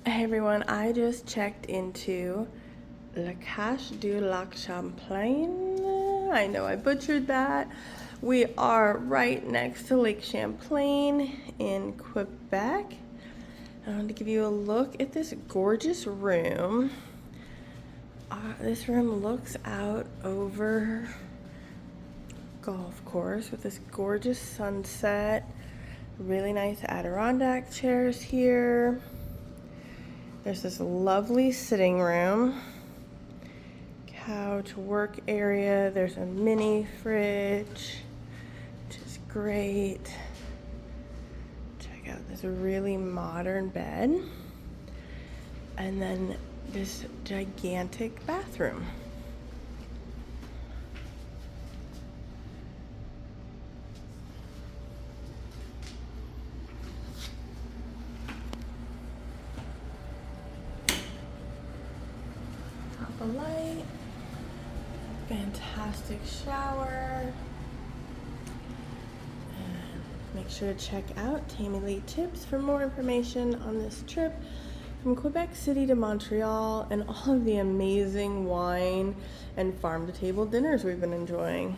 Hey everyone, I just checked into Cache du Lac Champlain. I know I butchered that. We are right next to Lake Champlain in Quebec. I want to give you a look at this gorgeous room. This room looks out over golf course with this gorgeous sunset. Really nice Adirondack chairs here. There's this lovely sitting room, couch, work area. There's a mini fridge, which is great. Check out this really modern bed. And then this gigantic bathroom. A light, fantastic shower, and make sure to check out Tammy Lee Tips for more information on this trip from Quebec City to Montreal and all of the amazing wine and farm-to-table dinners we've been enjoying.